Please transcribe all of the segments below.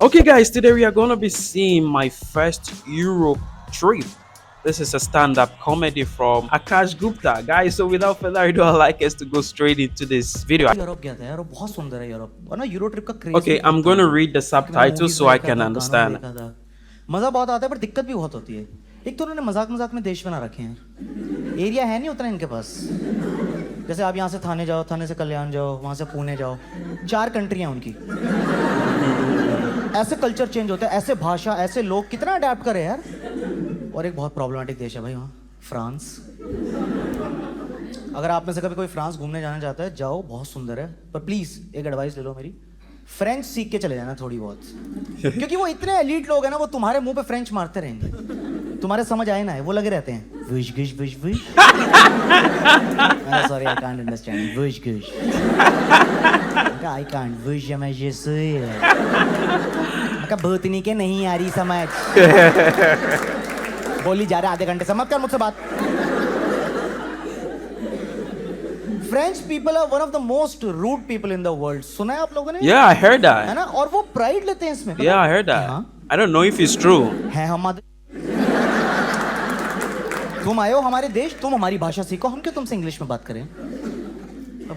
Okay, guys, today we are going to be seeing my first Europe trip. This is a stand up comedy from Akash Gupta. Guys, so without further ado, I'd like us to go straight into this video. Europe गया था यार, वो बहुत सुंदर है Europe. और ना euro trip का क्रेज भी Okay, बहुत I'm था going to मुझे, read the क्योंकि मैंने subtitles मूवीज so में I देखा can था, गानों में understand. देखा था। मज़ा बहुत आता है, पर दिक्कत भी बहुत होती है। एक तो उन्होंने मजाक मजाक में देश बना रखे हैं, एरिया है नहीं उतना इनके पास। जैसे आप यहाँ से थाने जाओ, थाने से कल्याण जाओ, वहाँ से पुणे जाओ, 4 कंट्री हैं उनकी। ऐसे कल्चर चेंज होता है, ऐसे भाषा, ऐसे लोग, कितना अडेप्ट करे यार। और एक बहुत प्रॉब्लमेटिक देश है भाई वहाँ, फ्रांस। अगर आप में से कभी कोई फ्रांस घूमने जाना चाहता है, जाओ, बहुत सुंदर है। पर प्लीज़ एक एडवाइस ले लो मेरी, फ्रेंच सीख के चले जाना थोड़ी बहुत। क्योंकि वो इतने एलीट लोग हैं ना, वो तुम्हारे मुंह पे फ्रेंच मारते रहेंगे, तुम्हारे समझ आए ना है, वो लगे रहते हैं wish gish wish wish. Sorry, I can't understand wish gish, I can't wish मैं ये भूतनी के नहीं आ रही समझ। बोली जा रहा आधे घंटे से, मत कर मुझसे बात। French people are one of the most rude people in the world. सुना है आप लोगों ने? Yeah, I heard है that. ना, और वो प्राइड लेते हैं इसमें। Yeah, I heard that. I don't know if it's true. है हमारे, तुम आए हो हमारे देश, तुम हमारी भाषा सीखो, हम क्यों तुमसे इंग्लिश में बात करें?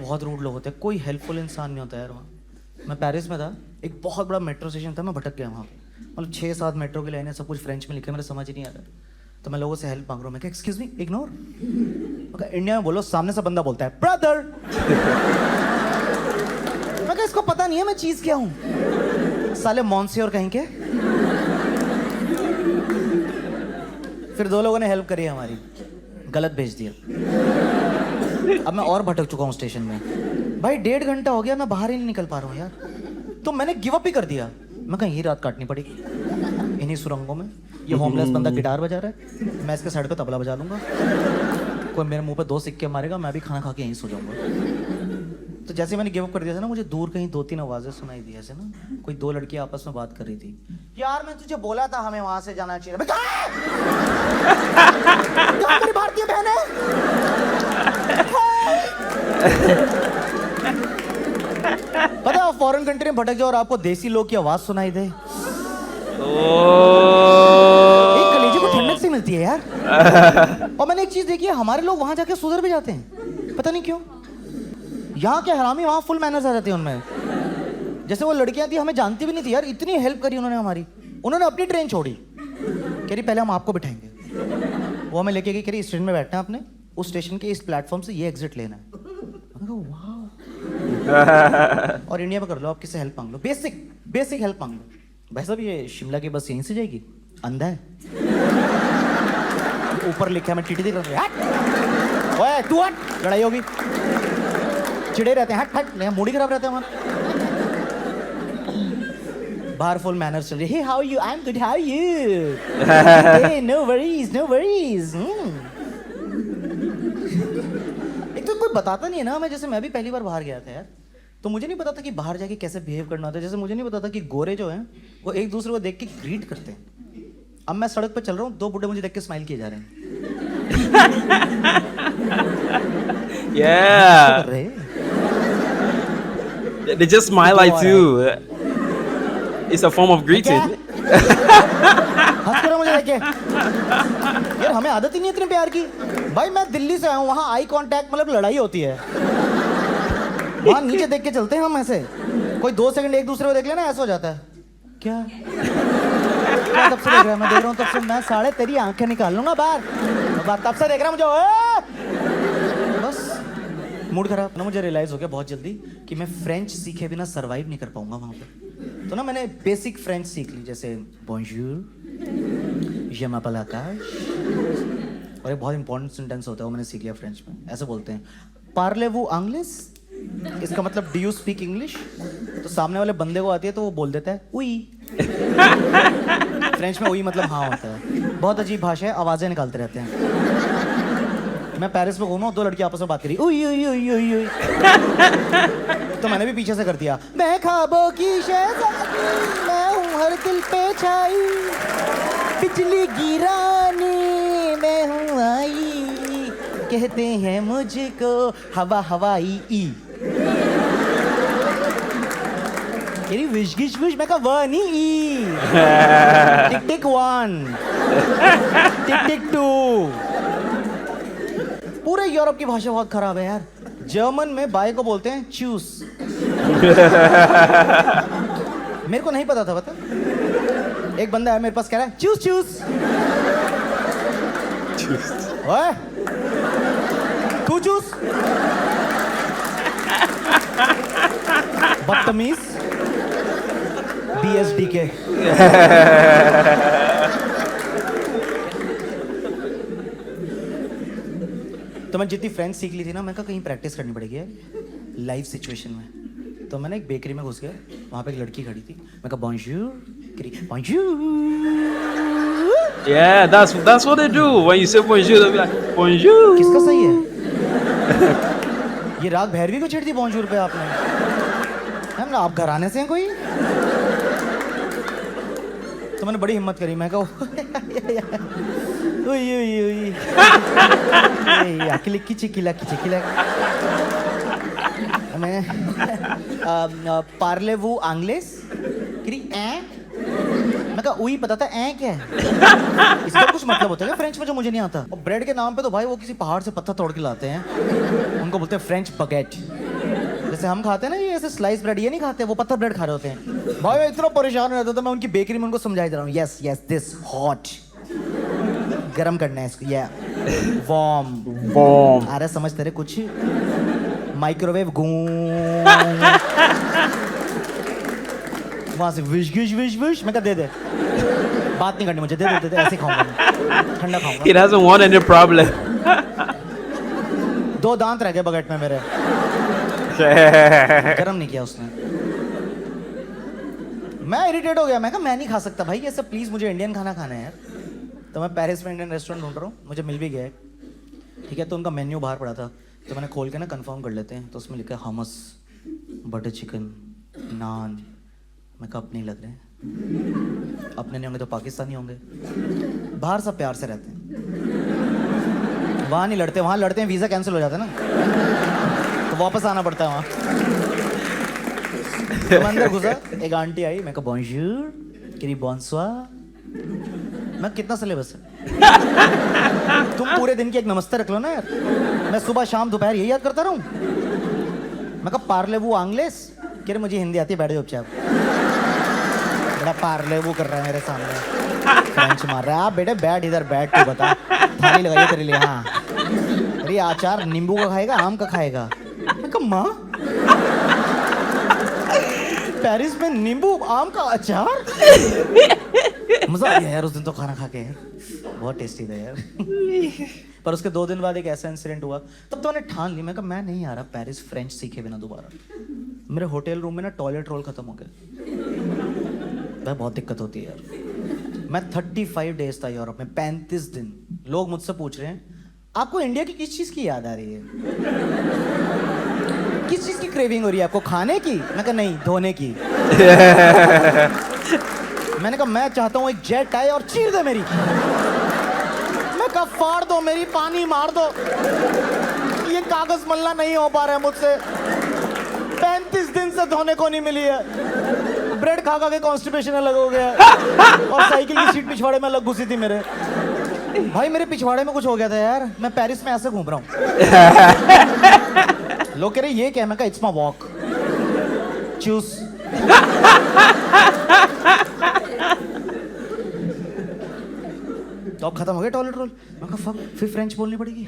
बहुत रूड लोग होते हैं, कोई हेल्पफुल इंसान नहीं होता यार वहाँ। मैं पेरिस में था, एक बहुत बड़ा मेट्रो स्टेशन था, मैं भटक गया वहाँ पे। मतलब 6-7 मेट्रो की लाइनें, सब कुछ फ्रेंच में लिखे, मेरे समझ ही नहीं आ रहा। तो मैं लोगों से हेल्प मांग रहा हूँ, मैं क्या एक्सक्यूज मी, इग्नोर। इंडिया में बोलो, सामने से बंदा बोलता है ब्रदर। मैं क्या, इसको पता नहीं है मैं चीज क्या हूँ, साले मॉन्सियोर कहीं के। फिर 2 लोगों ने हेल्प करी हमारी, गलत भेज दिया। अब मैं और भटक चुका हूँ स्टेशन में भाई, 1.5 घंटा हो गया, मैं बाहर ही नहीं निकल पा रहा हूँ यार। तो मैंने गिव अप ही कर दिया, मैं कहीं यही रात काटनी पड़ेगी इन्हीं सुरंगों में। ये होमलेस बंदा गिटार बजा रहा है, मैं इसके साइड पे तबला बजा लूंगा। कोई मेरे मुंह पे 2 सिक्के मारेगा, मैं भी खाना खा के यहीं सो जाऊंगा। तो जैसे मैंने गिव अप कर दिया था ना, मुझे दूर कहीं 2-3 आवाजें सुनाई दी ऐसे ना, कोई 2 लड़कियां आपस में बात कर रही थी। यार मैं तुझे बोला था हमें वहां से जाना चाहिए। मेरी भारतीय बहन है। पता है, आप फॉरेन कंट्री में भटक जाओ और आपको देसी लोग की आवाज सुनाई दे, एक कलेजे को ठंडक से मिलती है यार। और मैंने एक चीज देखी है, हमारे लोग वहां जाके सुधर भी जाते हैं, पता नहीं क्यों। यहाँ के हरामी, वहां फुल मैनर्स आ जाते हैं उनमें। जैसे वो लड़कियां थी, हमें जानती भी नहीं थी यार, इतनी हेल्प करी उन्होंने हमारी। उन्होंने अपनी ट्रेन छोड़ी, कह रही पहले हम आपको बिठाएंगे। वो हमें लेके गई, कह रही इस ट्रेन में बैठना है आपने, उस स्टेशन के इस प्लेटफॉर्म से ये एग्जिट लेना है। और इंडिया में कर लो, आप किससे हेल्प मांग लो, बेसिक हेल्प मांग लो। भाई साहब, ये शिमला की बस यहीं से जाएगी, अंधा है। ऊपर लिखा है, मैं टीटी देख रहा हूँ, ओए तू हट, लड़ाई होगी। चिड़े रहते हैं, हट हट, लेकिन मूड ही खराब रहता है हमारा। बाहर फुल मैनर्स चल रही है, how you, I am good, how you, no worries no worries. एक तो कोई बताता नहीं है ना हमें, जैसे मैं भी पहली बार बाहर गया था यार, तो मुझे नहीं पता था कि बाहर जाके कैसे बिहेव करना होता है। जैसे मुझे नहीं पता था कि गोरे जो हैं वो एक दूसरे को देख के ग्रीट करते हैं। अब मैं सड़क पे चल रहा हूँ, 2 बुड्ढे मुझे देख के स्माइल किए जा रहे हैं। Yeah. They just smile like you. It's a form of greeting. हंस कर मुझे देखे यार, हमें आदत ही नहीं इतने प्यार की। भाई मैं दिल्ली से आया हूँ, वहाँ आई कांटेक्ट मतलब लड़ाई होती है। वहाँ नीचे देख के चलते हैं हम ऐसे, कोई 2 सेकंड एक दूसरे को देख लेना, ऐसा हो जाता है। क्या तब से देख रहा है? मैं देख रहा हूँ तब से, मैं साले तेरी आंखें निकाल लूंगा बाहर। तब से देख रहा मुझे, बस मूड खराब ना। मुझे रियलाइज हो गया बहुत जल्दी कि मैं फ्रेंच सीखे बिना सरवाइव नहीं कर पाऊंगा वहाँ पे। तो ना मैंने बेसिक फ्रेंच सीख ली, जैसे बॉन्जूर, je m'appelle आकाश, और एक बहुत इंपॉर्टेंट सेंटेंस होता है वो मैंने सीख लिया फ्रेंच में। ऐसे बोलते हैं, पार्ले वू अंग्लिश, इसका मतलब डू यू स्पीक इंग्लिश। तो सामने वाले बंदे को आती है तो वो बोल देता है उई। फ्रेंच में उई मतलब हाँ होता है। बहुत अजीब भाषा है, आवाजें निकालते रहते हैं। मैं पेरिस में घूमा, 2 लड़की आपस में बात करी, उई उई उई उई उई। तो मैंने भी पीछे से कर दिया, मैं ख्वाबों की शहज़ादी, मैं हूँ हर दिल पे छाई, बिजली गिराने मैं हूँ आई, कहते हैं मुझको हवा हवाई ई। तेरी विश गिश विश, मैं कहा व नहीं ई। टिक टिक 1, टिक टिक 2। पूरे यूरोप की भाषा बहुत खराब है यार। जर्मन में बाय को बोलते हैं चूस। मेरे को नहीं पता था, पता। एक बंदा है मेरे पास, कह रहा है चूस चूस। ओए तू चूस, बदतमीज। BSD के। तो मैं जितनी फ्रेंच सीख ली थी ना, मैं कहा कहीं प्रैक्टिस करनी पड़ेगी यार लाइव सिचुएशन में। तो मैंने एक बेकरी में घुस गया, वहाँ पे एक लड़की खड़ी थी, मैं कहा bonjour, bonjour. Yeah, that's what they do. When you say bonjour, they'll be like bonjour. किसका सही है? ये राग भैरवी को छेड़ दी बॉन्जूर पे आपने। है ना, आप घराने से हैं कोई? तो मैंने बड़ी हिम्मत करी, मैं कहा किलिकी चिकिला की चिकिला। मैं पार्ले वो आंग्लेस करी ए। मैं कहा उई पता था ए क्या है। इसका कुछ मतलब होता है क्या फ्रेंच में जो मुझे नहीं आता। और ब्रेड के नाम पे तो भाई वो किसी पहाड़ से पत्थर तोड़ के लाते हैं, उनको बोलते हैं फ्रेंच बगेट। जैसे हम खाते हैं ना ये ऐसे स्लाइस ब्रेड, ये नहीं खाते, वो पत्थर ब्रेड खा रहे होते हैं। भाई मैं इतना परेशान रहता था, मैं उनकी बेकरी में उनको समझाई दे रहा हूँ, यस यस दिस हॉट, गरम करना है इसको, या वार्म। अरे समझ तेरे कुछ माइक्रोवेव गूं। वहां से विश विश विश विश। मैं कहा दे दे, बात नहीं करनी मुझे, दे दे, ऐसे खाऊंगा, ठंडा खाऊंगा। He doesn't want any problem. 2 दांत रह गए बगेट में मेरे। गरम नहीं किया उसने। मैं इरिटेट हो गया, मैं कहा मैं नहीं खा सकता भाई ये सब, प्लीज मुझे इंडियन खाना खाना है यार। तो मैं पेरिस में इंडियन रेस्टोरेंट ढूंढ रहा हूँ, मुझे मिल भी गया है, ठीक है। तो उनका मेन्यू बाहर पड़ा था, तो मैंने खोल के ना कंफर्म कर लेते हैं। तो उसमें लिखा है हमस, बटर चिकन, नान। मैं कहा अपने ही लग रहे हैं, अपने नहीं होंगे तो पाकिस्तानी होंगे। बाहर सब प्यार से रहते हैं, वहाँ नहीं लड़ते। वहाँ लड़ते हैं वीज़ा कैंसिल हो जाता है ना, तो वापस आना पड़ता है वहाँ। तो मैं अंदर घुसा, एक आंटी आई, मैं कहा बॉन्जूर, करी बॉन्सोइर। मैं कितना सिलेबस है तुम पूरे दिन की एक नमस्ते रख लो ना यार। मैं सुबह शाम दोपहर यही याद करता रहूं। मैं कहा पार्ले वो आंग्लेस, कह रहे मुझे हिंदी आती है, बैठ जाओ चुपचाप। बड़ा पार्ले वो कर रहा है मेरे सामने, फ्रेंच मार रहा है। आप बेटे बैठ इधर, बैठ तू बता, थाली लगाइए तेरे लिए। हाँ अरे अचार नींबू का खाएगा, आम का खाएगा? मैं कहा माँ पेरिस में नींबू आम का अचार। मजा आ गया यार उस दिन तो खाना खा के, बहुत टेस्टी था यार। पर उसके 2 दिन बाद एक ऐसा इंसिडेंट हुआ, तब तो मैंने ठान ली, मैं कहा मैं नहीं आ रहा पेरिस फ्रेंच सीखे बिना दोबारा। मेरे होटल रूम में ना टॉयलेट रोल खत्म हो गए, भाई बहुत दिक्कत होती है यार। मैं 35 डेज था यूरोप में, 35 दिन। लोग मुझसे पूछ रहे हैं आपको इंडिया की किस चीज की याद आ रही है, किस चीज की क्रेविंग हो रही है आपको, खाने की? मैं कहा नहीं, धोने की। मैंने कहा मैं चाहता हूँ एक जेट आए और चीर दे मेरी। मैं कहा फाड़ दो मेरी, पानी मार दो, ये कागज मल्ला नहीं हो पा रहा है मुझसे। 35 दिन से धोने को नहीं मिली है, ब्रेड खा खा के कॉन्स्टिपेशन अलग हो गया, और साइकिल की सीट पिछवाड़े में अलग घुसी थी मेरे। भाई मेरे पिछवाड़े में कुछ हो गया था यार, मैं पेरिस में ऐसे घूम रहा हूँ। लोग कह रहे ये क्या है? मैं कहा इट्स माय वॉक, चूस। तो अब खत्म हो गया टॉयलेट रोल। मैं कहा फक, फिर फ्रेंच बोलनी पड़ेगी,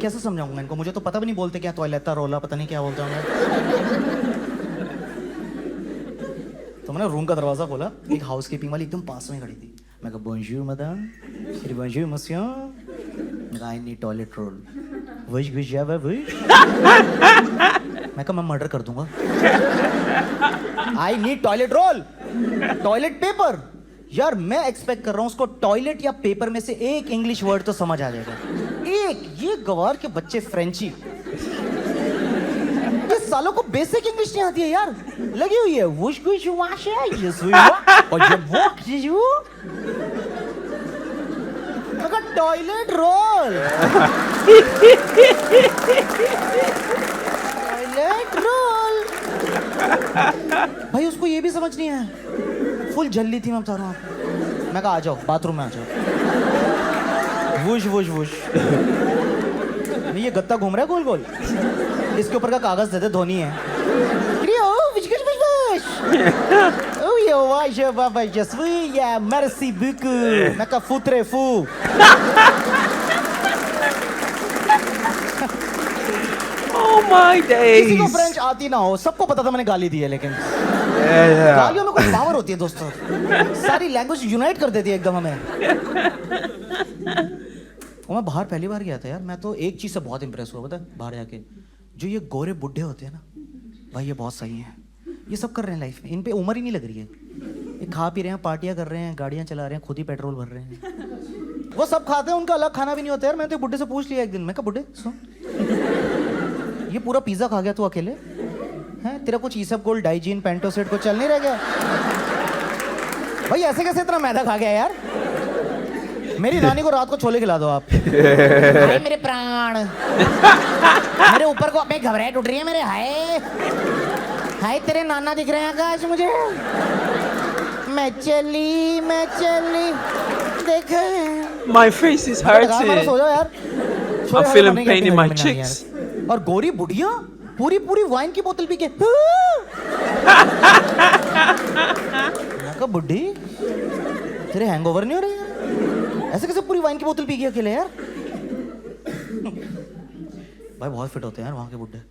कैसे समझाऊंगा इनको? मुझे तो पता भी नहीं बोलते क्या, टॉयलेट रोला पता नहीं क्या बोलते होंगे। तो मैंने रूम का दरवाजा खोला, एक हाउसकीपिंग वाली एकदम पास में खड़ी थी। मैं कहा बोंजूर मैडम, फिर बोंजूर मसियो। मैं कहा I need toilet roll. Wish wish या विश। मैं कहा मैं मर्डर कर दूंगा। I need toilet roll, toilet paper. यार मैं एक्सपेक्ट कर रहा हूँ उसको टॉयलेट या पेपर में से एक इंग्लिश वर्ड तो समझ आ जाएगा, एक। ये गवार के बच्चे फ्रेंची, ये सालों को बेसिक इंग्लिश नहीं आती है यार, लगी हुई है वुश गुश वाश है यस वी और जब वॉक यू। मगर टॉयलेट रोल, टॉयलेट रोल। भाई उसको ये भी समझ नहीं आया, फुल जल्दी थी, मैं बता रहा हूँ आपको। मैं कहा आ जाओ बाथरूम में आ जाओ। Whoosh whoosh whoosh. नहीं ये गत्ता घूम रहा है गोल गोल, इसके ऊपर का कागज दे दे, धोनी है। Oh yo, why baba just yeah, merci beaucoup. मैं कहा फुतरे फू। Oh my किसी को days. फ्रेंच आती ना हो, सबको पता था मैंने गाली दी है, लेकिन Yeah. गालियों में कोई पावर होती है दोस्तों, सारी लैंग्वेज यूनाइट कर देती है एकदम हमें। और मैं बाहर पहली बार गया था यार, मैं तो एक चीज से बहुत इंप्रेस हुआ, पता है बाहर जाके, जो ये गोरे बुड्ढे होते हैं ना भाई, ये बहुत सही हैं, ये सब कर रहे हैं लाइफ में, इन पे उम्र ही नहीं लग रही है, ये खा पी रहे हैं, पार्टियां कर रहे हैं, गाड़ियां चला रहे हैं, खुद ही पेट्रोल भर रहे हैं, वो सब खाते हैं, उनका अलग खाना भी नहीं होता यार। मैंने तो बुड्ढे से पूछ लिया एक दिन, मैं कहा बुड्ढे सुन, ये पूरा पिज्जा खा गया तू अकेले हैं, तेरा कुछ ईसब गोल्ड डाइजीन पेंटोसेट को चल नहीं रह गया भाई, ऐसे कैसे इतना मैदा खा गया यार। मेरी नानी को रात को छोले खिला दो आप। हाय मेरे प्राण, मेरे ऊपर को अपने घबराहट उठ रही है मेरे, हाय हाय तेरे नाना दिख रहे हैं आकाश मुझे, मैं चली देख My face is so hurting. जाओ यार। I'm feeling pain in my cheeks. और गोरी बुढ़िया पूरी वाइन की बोतल पी के, मैं कहा बुड्ढी तेरे हैंगओवर नहीं हो रहे यार, ऐसे कैसे पूरी वाइन की बोतल पी गई अकेले यार। भाई बहुत फिट होते हैं यार वहाँ के बुड्ढे,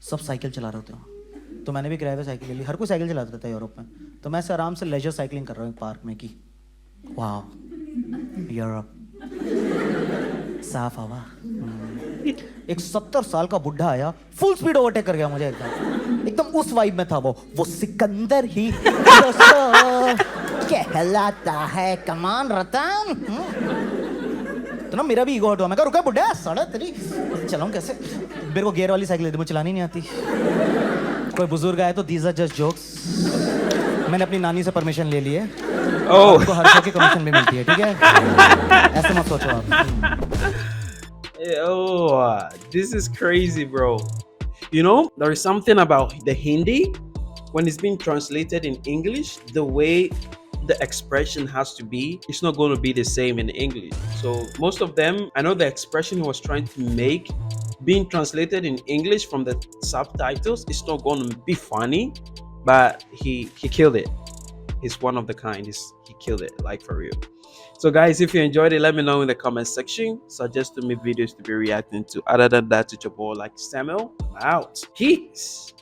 सब साइकिल चला रहे होते हैं, तो मैंने भी किराए पे साइकिल ले ली, हर कोई साइकिल चलाता रहता है यूरोप में, तो मैं ऐसे आराम से लेजर साइकिलिंग कर रहा हूँ पार्क में की, वाह यूरोप साफ हवा। एक 70 साल का बुढ़ा आया, फुल स्पीड ओवरटेक कर गया मुझे, एकदम उस वाइब में था वो सिकंदर ही दोस्तों कहलाता है, कमान रतन। तो ना मेरा भी ईगो हट हुआ, मैं कहा रुका बुढ़ा साड़ा तेरी चलाऊं कैसे, मेरे को गियर वाली साइकिल दे, मुझे चलानी नहीं आती। कोई बुजुर्ग आए तो दीज आर जस्ट जोक्स, मैंने अपनी नानी से परमिशन ले ली है, आपको हर शो की कमीशन भी मिलती है, ठीक है, ऐसे मत सोचो आप। Oh, this is crazy, bro. You know, there is something about the Hindi when it's being translated in English, the way the expression has to be, it's not going to be the same in English. So most of them, I know the expression he was trying to make being translated in English from the subtitles, it's not going to be funny, but he killed it. He's one of the kind. He killed it, like for real. So guys, if you enjoyed it, let me know in the comment section. Suggest to me videos to be reacting to. Other than that, it's your boy like Samuel. I'm out. Peace.